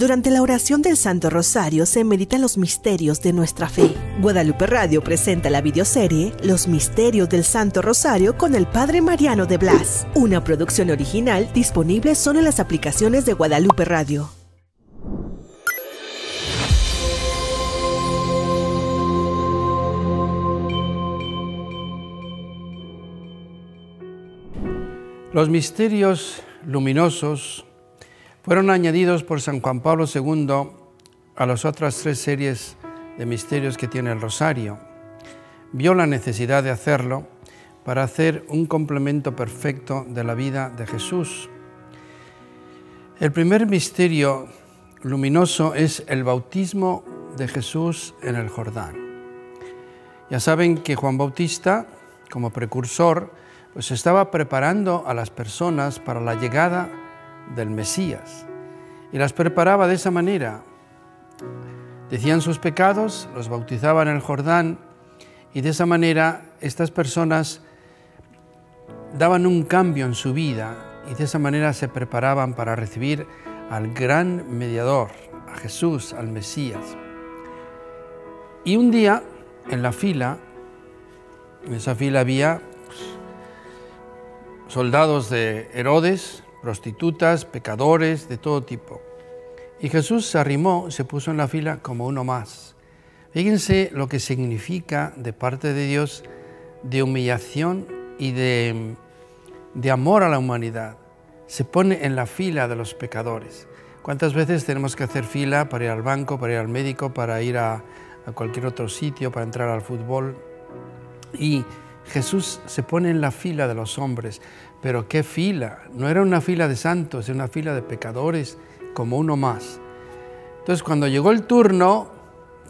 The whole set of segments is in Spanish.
Durante la oración del Santo Rosario se meditan los misterios de nuestra fe. Guadalupe Radio presenta la videoserie Los Misterios del Santo Rosario con el Padre Mariano de Blas, una producción original disponible solo en las aplicaciones de Guadalupe Radio. Los misterios luminosos fueron añadidos por San Juan Pablo II a las otras 3 series de misterios que tiene el Rosario. Vio la necesidad de hacerlo para hacer un complemento perfecto de la vida de Jesús. El primer misterio luminoso es el bautismo de Jesús en el Jordán. Ya saben que Juan Bautista, como precursor, pues estaba preparando a las personas para la llegada del Mesías, y las preparaba de esa manera. Decían sus pecados, los bautizaban en el Jordán, y de esa manera estas personas daban un cambio en su vida, y de esa manera se preparaban para recibir al gran mediador, a Jesús, al Mesías. Y un día, en la fila, en esa fila había soldados de Herodes, prostitutas, pecadores, de todo tipo. Y Jesús se arrimó, se puso en la fila como uno más. Fíjense lo que significa de parte de Dios de humillación y de amor a la humanidad. Se pone en la fila de los pecadores. ¿Cuántas veces tenemos que hacer fila para ir al banco, para ir al médico, para ir a cualquier otro sitio, para entrar al fútbol? Y Jesús se pone en la fila de los hombres. Pero ¿qué fila? No era una fila de santos, era una fila de pecadores, como uno más. Entonces, cuando llegó el turno,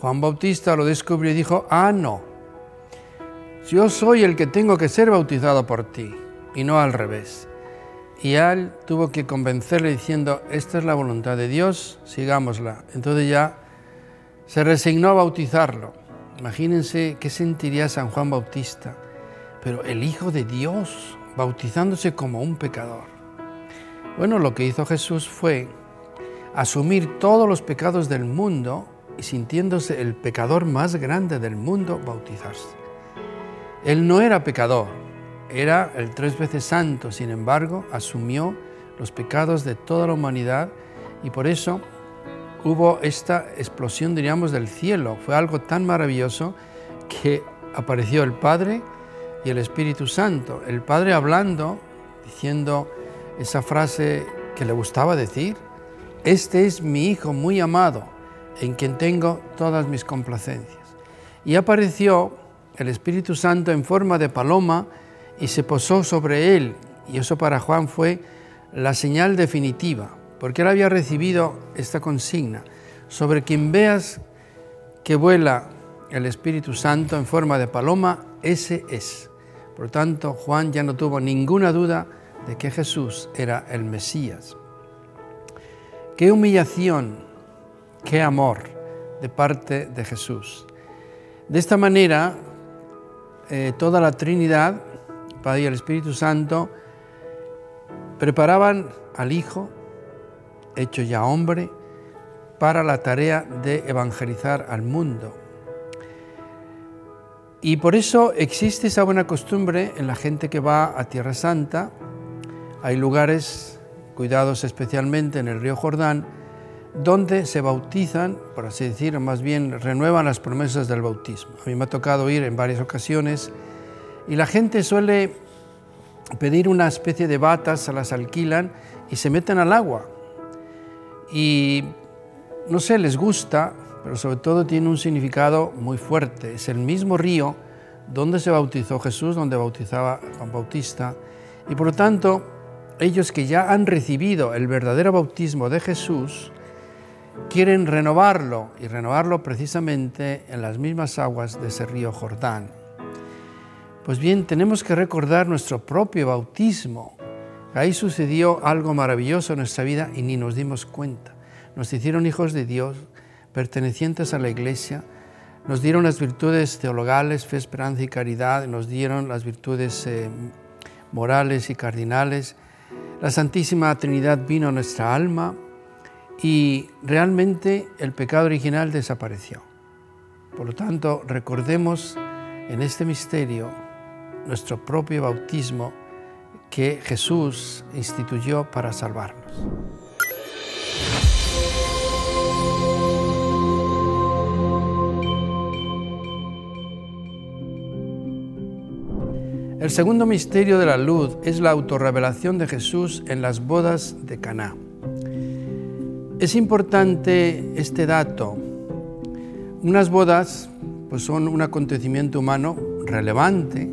Juan Bautista lo descubrió y dijo: no, yo soy el que tengo que ser bautizado por ti, y no al revés. Y él tuvo que convencerle diciendo: esta es la voluntad de Dios, sigámosla. Entonces ya se resignó a bautizarlo. Imagínense qué sentiría San Juan Bautista, pero el Hijo de Dios bautizándose como un pecador. Bueno, lo que hizo Jesús fue asumir todos los pecados del mundo y, sintiéndose el pecador más grande del mundo, bautizarse. Él no era pecador, era el 3 veces santo, sin embargo, asumió los pecados de toda la humanidad, y por eso hubo esta explosión, diríamos, del cielo. Fue algo tan maravilloso que apareció el Padre y el Espíritu Santo. El Padre hablando, diciendo esa frase que le gustaba decir: este es mi Hijo muy amado, en quien tengo todas mis complacencias. Y apareció el Espíritu Santo en forma de paloma y se posó sobre él, y eso para Juan fue la señal definitiva, porque él había recibido esta consigna: sobre quien veas que vuela el Espíritu Santo en forma de paloma, ese es. Por lo tanto, Juan ya no tuvo ninguna duda de que Jesús era el Mesías. Qué humillación, qué amor de parte de Jesús. De esta manera, toda la Trinidad, el Padre y el Espíritu Santo, preparaban al Hijo, hecho ya hombre, para la tarea de evangelizar al mundo. Y por eso existe esa buena costumbre en la gente que va a Tierra Santa. Hay lugares cuidados especialmente en el río Jordán, donde se bautizan, por así decir, o más bien renuevan las promesas del bautismo. A mí me ha tocado ir en varias ocasiones y la gente suele pedir una especie de batas, se las alquilan y se meten al agua. Y no sé, les gusta, pero sobre todo tiene un significado muy fuerte. Es el mismo río donde se bautizó Jesús, donde bautizaba Juan Bautista, y por lo tanto, ellos que ya han recibido el verdadero bautismo de Jesús, quieren renovarlo, y renovarlo precisamente en las mismas aguas de ese río Jordán. Pues bien, tenemos que recordar nuestro propio bautismo. Ahí sucedió algo maravilloso en nuestra vida y ni nos dimos cuenta. Nos hicieron hijos de Dios, pertenecientes a la Iglesia, nos dieron las virtudes teologales, fe, esperanza y caridad, nos dieron las virtudes morales y cardinales. La Santísima Trinidad vino a nuestra alma y realmente el pecado original desapareció. Por lo tanto, recordemos en este misterio nuestro propio bautismo que Jesús instituyó para salvarnos. El segundo misterio de la luz es la autorrevelación de Jesús en las bodas de Caná. Es importante este dato. Unas bodas pues son un acontecimiento humano relevante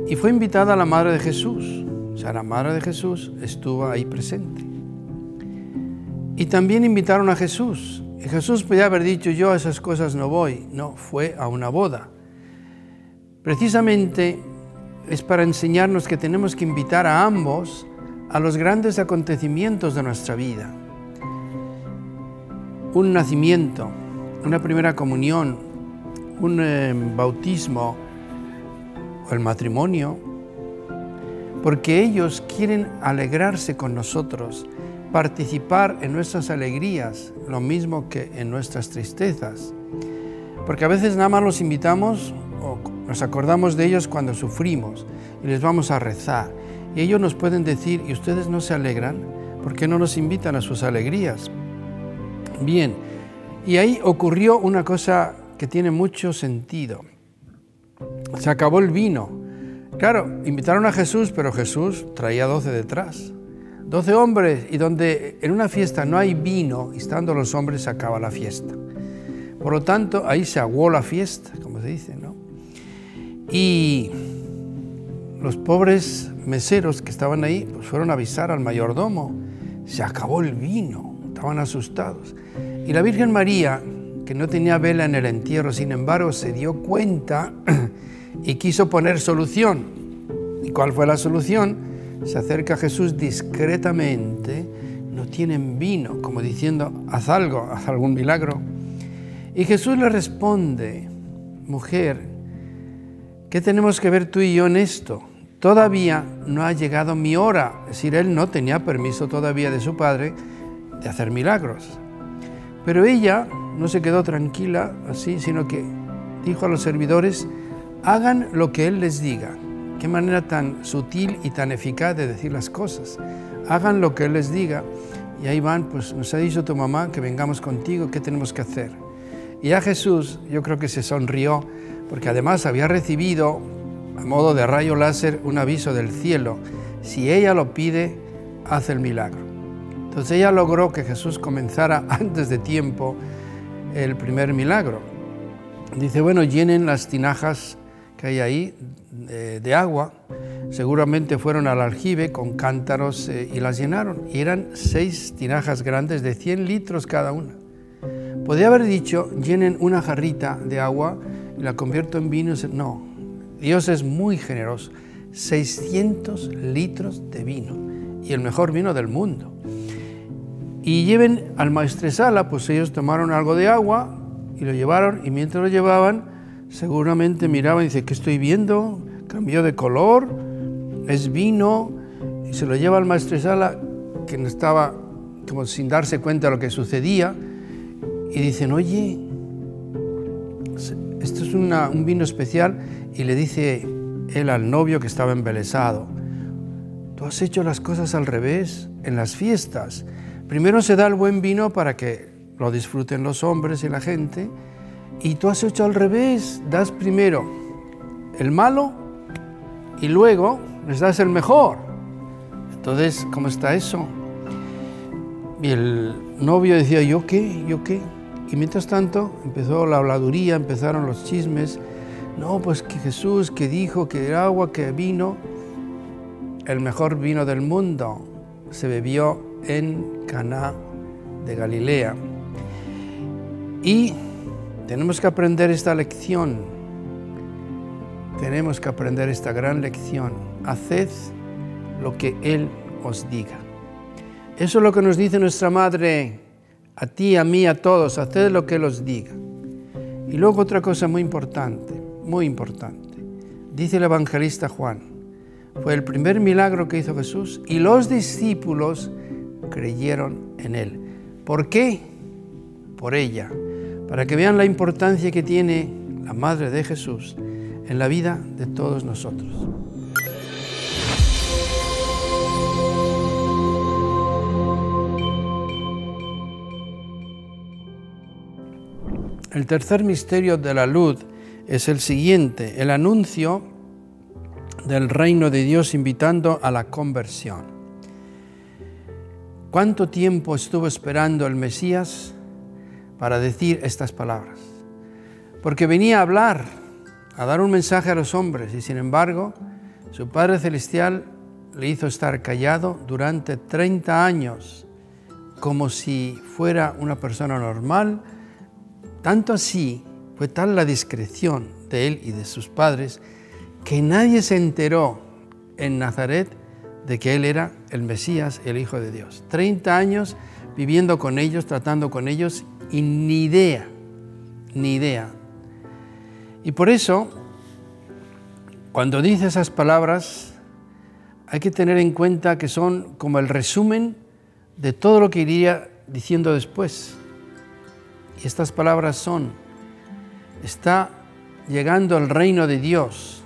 y fue invitada la Madre de Jesús. O sea, la Madre de Jesús estuvo ahí presente. Y también invitaron a Jesús. Y Jesús podía haber dicho, yo a esas cosas no voy. No, fue a una boda. Precisamente es para enseñarnos que tenemos que invitar a ambos a los grandes acontecimientos de nuestra vida. Un nacimiento, una primera comunión, un bautismo o el matrimonio, porque ellos quieren alegrarse con nosotros, participar en nuestras alegrías, lo mismo que en nuestras tristezas. Porque a veces nada más los invitamos o nos acordamos de ellos cuando sufrimos y les vamos a rezar. Y ellos nos pueden decir, ¿y ustedes no se alegran? ¿Por qué no nos invitan a sus alegrías? Bien, y ahí ocurrió una cosa que tiene mucho sentido. Se acabó el vino. Claro, invitaron a Jesús, pero Jesús traía 12 detrás. 12 hombres, y donde en una fiesta no hay vino, y estando los hombres se acaba la fiesta. Por lo tanto, ahí se aguó la fiesta, como se dice, ¿no? Y los pobres meseros que estaban ahí pues fueron a avisar al mayordomo. Se acabó el vino, estaban asustados. Y la Virgen María, que no tenía vela en el entierro, sin embargo, se dio cuenta y quiso poner solución. ¿Y cuál fue la solución? Se acerca a Jesús discretamente, no tienen vino, como diciendo, haz algo, haz algún milagro. Y Jesús le responde, mujer, ¿qué tenemos que ver tú y yo en esto? Todavía no ha llegado mi hora. Es decir, él no tenía permiso todavía de su padre de hacer milagros. Pero ella no se quedó tranquila así, sino que dijo a los servidores, hagan lo que él les diga. Qué manera tan sutil y tan eficaz de decir las cosas. Hagan lo que él les diga. Y ahí van, pues nos ha dicho tu mamá que vengamos contigo, ¿qué tenemos que hacer? Y a Jesús yo creo que se sonrió, porque además había recibido, a modo de rayo láser, un aviso del cielo. Si ella lo pide, hace el milagro. Entonces ella logró que Jesús comenzara antes de tiempo el primer milagro. Dice, bueno, llenen las tinajas que hay ahí de agua. Seguramente fueron al aljibe con cántaros y las llenaron. Y eran 6 tinajas grandes de 100 litros cada una. Podría haber dicho, llenen una jarrita de agua y la convierto en vino. No, Dios es muy generoso. 600 litros de vino y el mejor vino del mundo. Y lleven al maestresala, pues ellos tomaron algo de agua y lo llevaron, y mientras lo llevaban, seguramente miraban y dice, ¿qué estoy viendo? Cambió de color, es vino, y se lo lleva al maestresala, que no estaba como sin darse cuenta de lo que sucedía, y dicen, oye, esto es un vino especial, y le dice él al novio que estaba embelesado, tú has hecho las cosas al revés en las fiestas. Primero se da el buen vino para que lo disfruten los hombres y la gente, y tú has hecho al revés, das primero el malo y luego les das el mejor. Entonces, ¿cómo está eso? Y el novio decía, ¿yo qué? ¿Yo qué? Y mientras tanto empezó la habladuría, empezaron los chismes. No, pues que Jesús, que dijo que era agua, que vino, el mejor vino del mundo, se bebió en Caná de Galilea. Y tenemos que aprender esta lección, tenemos que aprender esta gran lección. Haced lo que Él os diga. Eso es lo que nos dice nuestra Madre, a ti, a mí, a todos, haced lo que Él os diga. Y luego otra cosa muy importante, dice el evangelista Juan, fue el primer milagro que hizo Jesús y los discípulos creyeron en Él. ¿Por qué? Por ella, para que vean la importancia que tiene la Madre de Jesús en la vida de todos nosotros. El tercer misterio de la luz es el siguiente, el anuncio del reino de Dios invitando a la conversión. ¿Cuánto tiempo estuvo esperando el Mesías para decir estas palabras? Porque venía a hablar, a dar un mensaje a los hombres, y sin embargo, su Padre Celestial le hizo estar callado durante 30 años, como si fuera una persona normal. Tanto así, fue tal la discreción de él y de sus padres, que nadie se enteró en Nazaret de que él era el Mesías, el Hijo de Dios. 30 años viviendo con ellos, tratando con ellos, y ni idea. Y por eso, cuando dice esas palabras, hay que tener en cuenta que son como el resumen de todo lo que iría diciendo después. Y estas palabras son: está llegando el reino de Dios,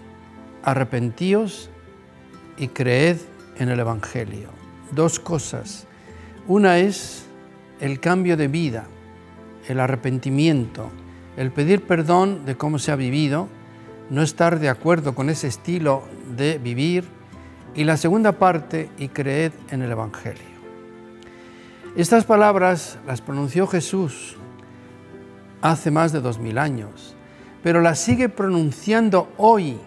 arrepentíos y creed en el Evangelio. Dos cosas. Una es el cambio de vida, el arrepentimiento, el pedir perdón de cómo se ha vivido, no estar de acuerdo con ese estilo de vivir. Y la segunda parte, y creed en el Evangelio. Estas palabras las pronunció Jesús hace más de 2000 años, pero las sigue pronunciando hoy,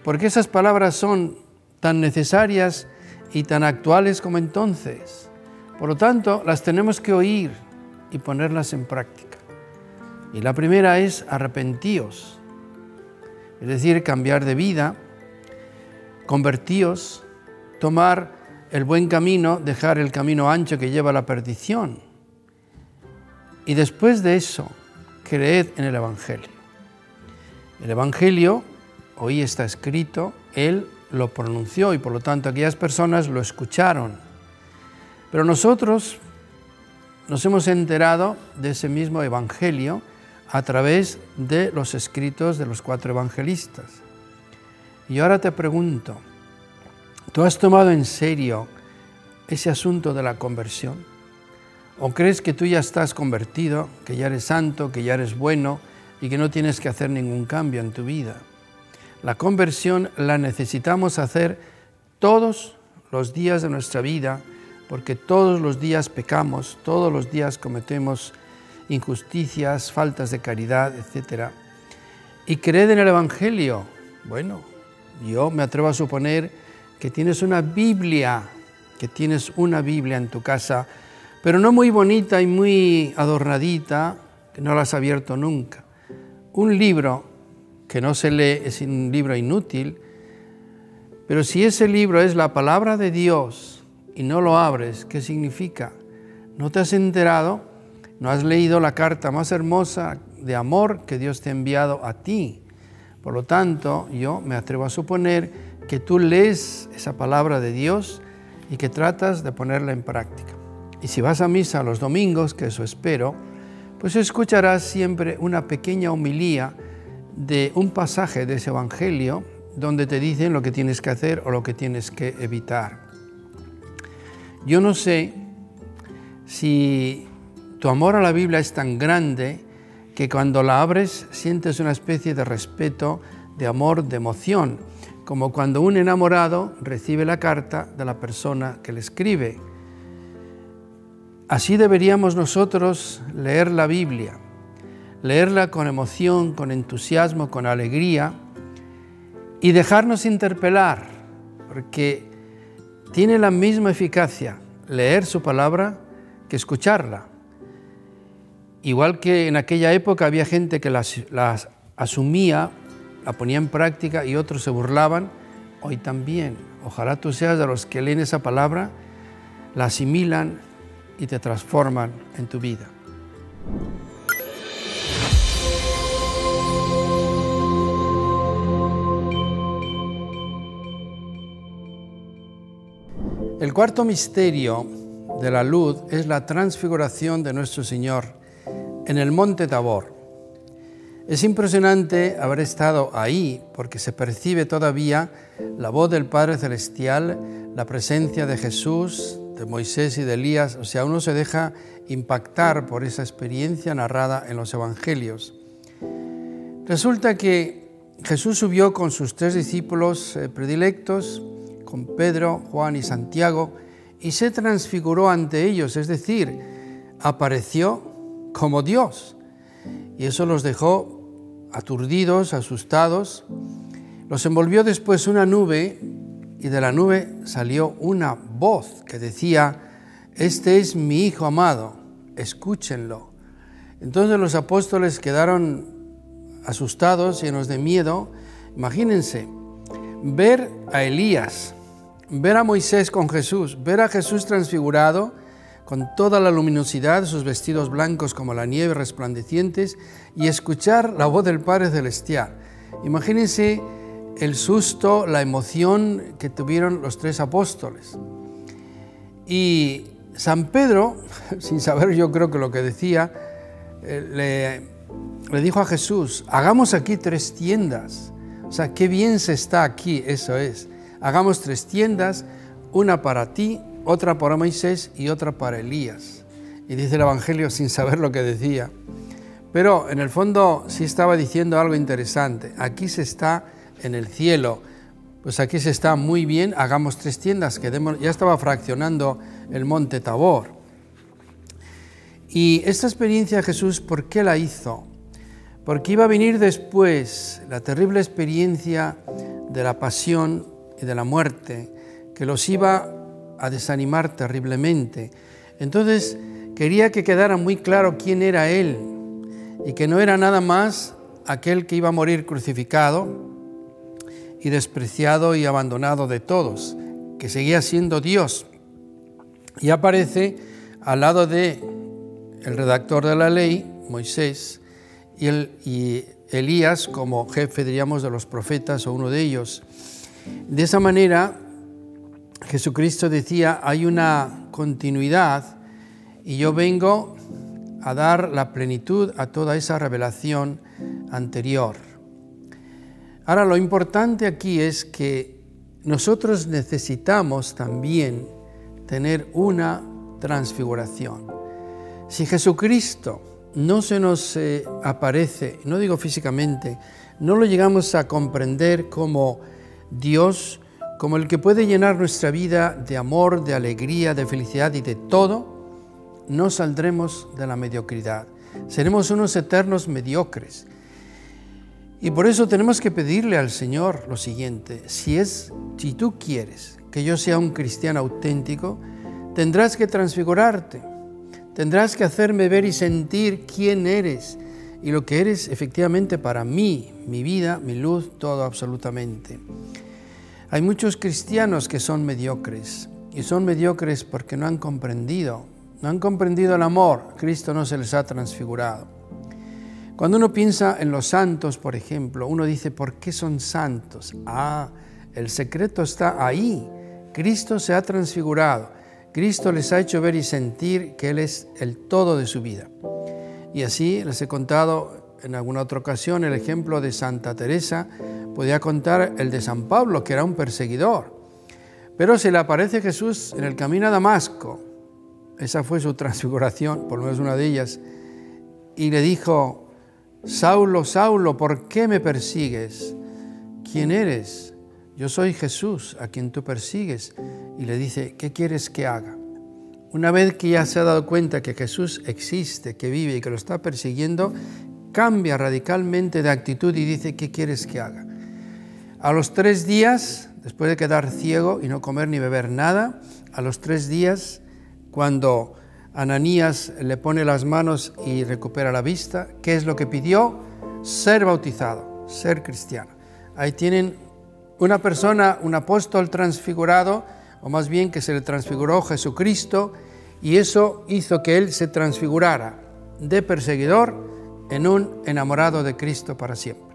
porque esas palabras son tan necesarias y tan actuales como entonces. Por lo tanto, las tenemos que oír y ponerlas en práctica. Y la primera es arrepentíos, es decir, cambiar de vida, convertíos, tomar el buen camino, dejar el camino ancho que lleva a la perdición. Y después de eso, creed en el Evangelio. El Evangelio, hoy está escrito, Él lo pronunció y por lo tanto aquellas personas lo escucharon. Pero nosotros nos hemos enterado de ese mismo Evangelio a través de los escritos de los 4 evangelistas. Y ahora te pregunto, ¿tú has tomado en serio ese asunto de la conversión? ¿O crees que tú ya estás convertido, que ya eres santo, que ya eres bueno y que no tienes que hacer ningún cambio en tu vida? La conversión la necesitamos hacer todos los días de nuestra vida, porque todos los días pecamos, todos los días cometemos injusticias, faltas de caridad, etc. Y creed en el Evangelio. Bueno, yo me atrevo a suponer que tienes una Biblia en tu casa, pero no muy bonita y muy adornadita, que no la has abierto nunca. Un libro que no se lee es un libro inútil, pero si ese libro es la palabra de Dios y no lo abres, ¿qué significa? ¿No te has enterado? ¿No has leído la carta más hermosa de amor que Dios te ha enviado a ti? Por lo tanto, yo me atrevo a suponer que tú lees esa palabra de Dios y que tratas de ponerla en práctica. Y si vas a misa los domingos, que eso espero, pues escucharás siempre una pequeña homilía de un pasaje de ese Evangelio donde te dicen lo que tienes que hacer o lo que tienes que evitar. Yo no sé si tu amor a la Biblia es tan grande que cuando la abres sientes una especie de respeto, de amor, de emoción, como cuando un enamorado recibe la carta de la persona que le escribe. Así deberíamos nosotros leer la Biblia, leerla con emoción, con entusiasmo, con alegría y dejarnos interpelar, porque tiene la misma eficacia leer su palabra que escucharla. Igual que en aquella época había gente que las asumía, la ponía en práctica y otros se burlaban, hoy también. Ojalá tú seas de los que leen esa palabra, la asimilan y te transforman en tu vida. El cuarto misterio de la luz es la transfiguración de nuestro Señor en el monte Tabor. Es impresionante haber estado ahí porque se percibe todavía la voz del Padre Celestial, la presencia de Jesús, de Moisés y de Elías. O sea, uno se deja impactar por esa experiencia narrada en los Evangelios. Resulta que Jesús subió con sus 3 discípulos predilectos, con Pedro, Juan y Santiago, y se transfiguró ante ellos, es decir, apareció como Dios. Y eso los dejó aturdidos, asustados. Los envolvió después una nube y de la nube salió una voz que decía: «Este es mi Hijo amado, escúchenlo». Entonces los apóstoles quedaron asustados, llenos de miedo. Imagínense, ver a Elías, ver a Moisés con Jesús, ver a Jesús transfigurado, con toda la luminosidad de sus vestidos blancos como la nieve resplandecientes, y escuchar la voz del Padre Celestial. Imagínense el susto, la emoción que tuvieron los 3 apóstoles. Y San Pedro, sin saber yo creo que lo que decía, le dijo a Jesús: hagamos aquí 3 tiendas. O sea, qué bien se está aquí, eso es. Hagamos 3 tiendas, una para ti, otra para Moisés y otra para Elías. Y dice el Evangelio sin saber lo que decía. Pero en el fondo sí estaba diciendo algo interesante. Aquí se está en el cielo, pues aquí se está muy bien, hagamos 3 tiendas, ya estaba fraccionando el monte Tabor. Y esta experiencia de Jesús, ¿por qué la hizo? Porque iba a venir después la terrible experiencia de la pasión y de la muerte, que los iba a desanimar terriblemente. Entonces quería que quedara muy claro quién era Él y que no era nada más aquel que iba a morir crucificado y despreciado y abandonado de todos, que seguía siendo Dios. Y aparece al lado de el redactor de la ley, Moisés, y Elías como jefe, diríamos, de los profetas o uno de ellos. De esa manera, Jesucristo decía: hay una continuidad y yo vengo a dar la plenitud a toda esa revelación anterior. Ahora, lo importante aquí es que nosotros necesitamos también tener una transfiguración. Si Jesucristo no se nos aparece, no digo físicamente, no lo llegamos a comprender como Dios, como el que puede llenar nuestra vida de amor, de alegría, de felicidad y de todo, no saldremos de la mediocridad. Seremos unos eternos mediocres. Y por eso tenemos que pedirle al Señor lo siguiente: si tú quieres que yo sea un cristiano auténtico, tendrás que transfigurarte, tendrás que hacerme ver y sentir quién eres y lo que eres efectivamente para mí, mi vida, mi luz, todo absolutamente. Hay muchos cristianos que son mediocres, y son mediocres porque no han comprendido el amor. Cristo no se les ha transfigurado. Cuando uno piensa en los santos, por ejemplo, uno dice: ¿por qué son santos? El secreto está ahí. Cristo se ha transfigurado. Cristo les ha hecho ver y sentir que Él es el todo de su vida. Y así les he contado en alguna otra ocasión el ejemplo de Santa Teresa. Podía contar el de San Pablo, que era un perseguidor. Pero se le aparece Jesús en el camino a Damasco. Esa fue su transfiguración, por lo menos una de ellas. Y le dijo: Saulo, Saulo, ¿por qué me persigues? ¿Quién eres? Yo soy Jesús, a quien tú persigues. Y le dice: ¿qué quieres que haga? Una vez que ya se ha dado cuenta que Jesús existe, que vive y que lo está persiguiendo, cambia radicalmente de actitud y dice: ¿qué quieres que haga? A los 3 días, después de quedar ciego y no comer ni beber nada, a los 3 días, cuando Ananías le pone las manos y recupera la vista, ¿qué es lo que pidió? Ser bautizado, ser cristiano. Ahí tienen una persona, un apóstol transfigurado, o más bien que se le transfiguró Jesucristo, y eso hizo que él se transfigurara de perseguidor en un enamorado de Cristo para siempre.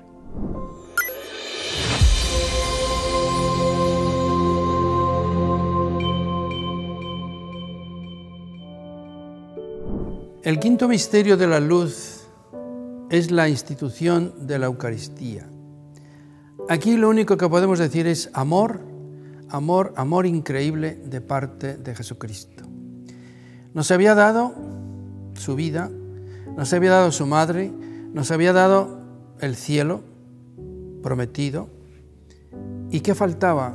El quinto misterio de la luz es la institución de la Eucaristía. Aquí lo único que podemos decir es amor, amor, amor increíble de parte de Jesucristo. Nos había dado su vida, nos había dado su madre, nos había dado el cielo prometido. ¿Y qué faltaba?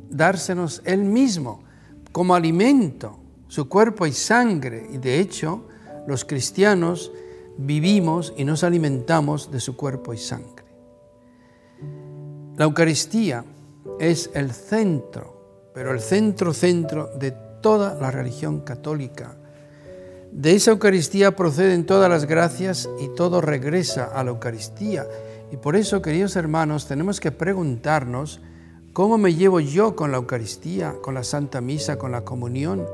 Dársenos Él mismo como alimento, su cuerpo y sangre. Y de hecho, los cristianos vivimos y nos alimentamos de su cuerpo y sangre. La Eucaristía es el centro, pero el centro de toda la religión católica. De esa Eucaristía proceden todas las gracias y todo regresa a la Eucaristía. Y por eso, queridos hermanos, tenemos que preguntarnos cómo me llevo yo con la Eucaristía, con la Santa Misa, con la comunión.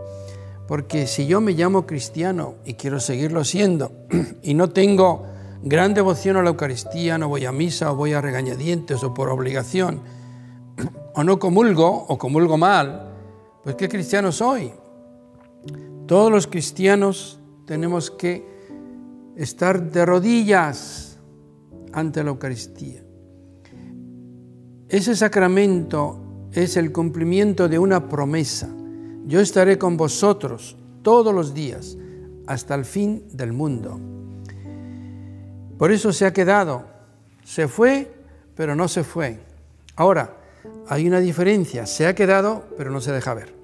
Porque si yo me llamo cristiano y quiero seguirlo siendo y no tengo gran devoción a la Eucaristía, no voy a misa o voy a regañadientes o por obligación, o no comulgo o comulgo mal, pues ¿qué cristiano soy? Todos los cristianos tenemos que estar de rodillas ante la Eucaristía. Ese sacramento es el cumplimiento de una promesa. Yo estaré con vosotros todos los días hasta el fin del mundo. Por eso se ha quedado. Se fue, pero no se fue. Ahora, hay una diferencia. Se ha quedado, pero no se deja ver.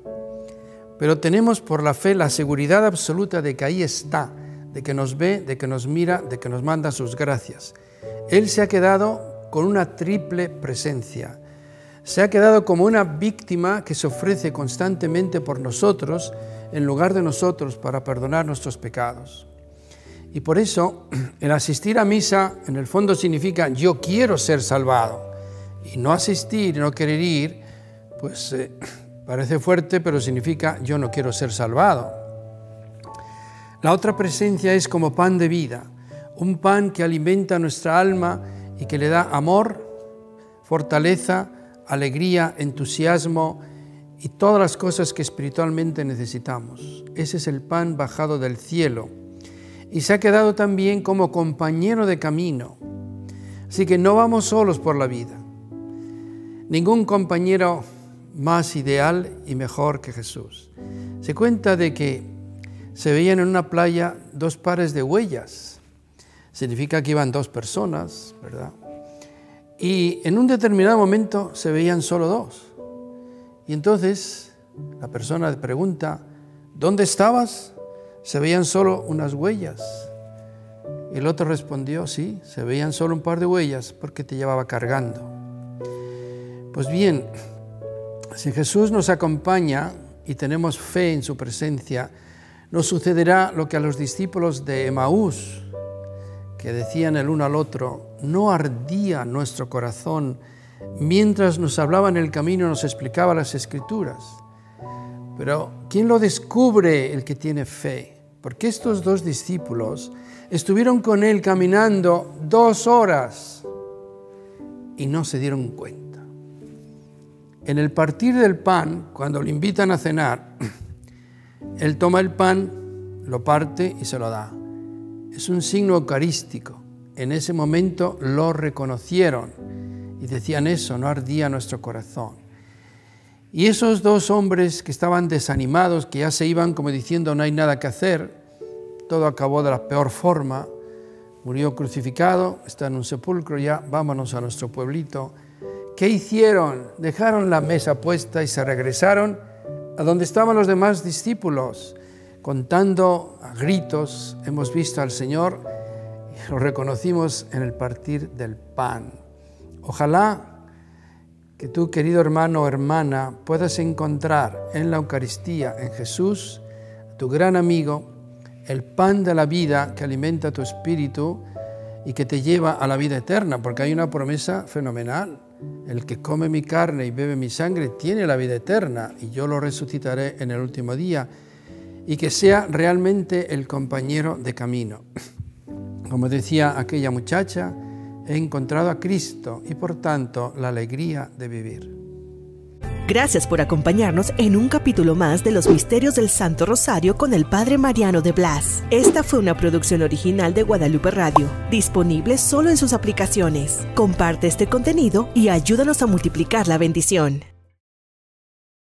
Pero tenemos por la fe la seguridad absoluta de que ahí está, de que nos ve, de que nos mira, de que nos manda sus gracias. Él se ha quedado con una triple presencia. Se ha quedado como una víctima que se ofrece constantemente por nosotros, en lugar de nosotros, para perdonar nuestros pecados. Y por eso, el asistir a misa, en el fondo significa yo quiero ser salvado. Y no asistir, no querer ir, pues parece fuerte, pero significa yo no quiero ser salvado. La otra presencia es como pan de vida, un pan que alimenta nuestra alma y que le da amor, fortaleza, alegría, entusiasmo y todas las cosas que espiritualmente necesitamos. Ese es el pan bajado del cielo. Y se ha quedado también como compañero de camino. Así que no vamos solos por la vida. Ningún compañero más ideal y mejor que Jesús. Se cuenta de que se veían en una playa dos pares de huellas. Significa que iban dos personas, ¿verdad? Y en un determinado momento se veían solo dos. Y entonces la persona pregunta, ¿dónde estabas? Se veían solo unas huellas. Y el otro respondió, sí, se veían solo un par de huellas porque te llevaba cargando. Pues bien, si Jesús nos acompaña y tenemos fe en su presencia, nos sucederá lo que a los discípulos de Emaús, que decían el uno al otro, no ardía nuestro corazón mientras nos hablaba en el camino y nos explicaba las Escrituras. Pero ¿quién lo descubre? El que tiene fe. Porque estos dos discípulos estuvieron con él caminando 2 horas y no se dieron cuenta. En el partir del pan, cuando le invitan a cenar, él toma el pan, lo parte y se lo da. Es un signo eucarístico. En ese momento lo reconocieron y decían eso, no ardía nuestro corazón. Y esos 2 hombres que estaban desanimados, que ya se iban como diciendo no hay nada que hacer, todo acabó de la peor forma, murió crucificado, está en un sepulcro, ya vámonos a nuestro pueblito. ¿Qué hicieron? Dejaron la mesa puesta y se regresaron a donde estaban los demás discípulos, contando a gritos, hemos visto al Señor y lo reconocimos en el partir del pan. Ojalá que tú, querido hermano o hermana, puedas encontrar en la Eucaristía, en Jesús, tu gran amigo, el pan de la vida que alimenta tu espíritu y que te lleva a la vida eterna, porque hay una promesa fenomenal. El que come mi carne y bebe mi sangre tiene la vida eterna y yo lo resucitaré en el último día, y que sea realmente el compañero de camino. Como decía aquella muchacha, he encontrado a Cristo y por tanto la alegría de vivir. Gracias por acompañarnos en un capítulo más de los Misterios del Santo Rosario con el Padre Mariano de Blas. Esta fue una producción original de Guadalupe Radio, disponible solo en sus aplicaciones. Comparte este contenido y ayúdanos a multiplicar la bendición.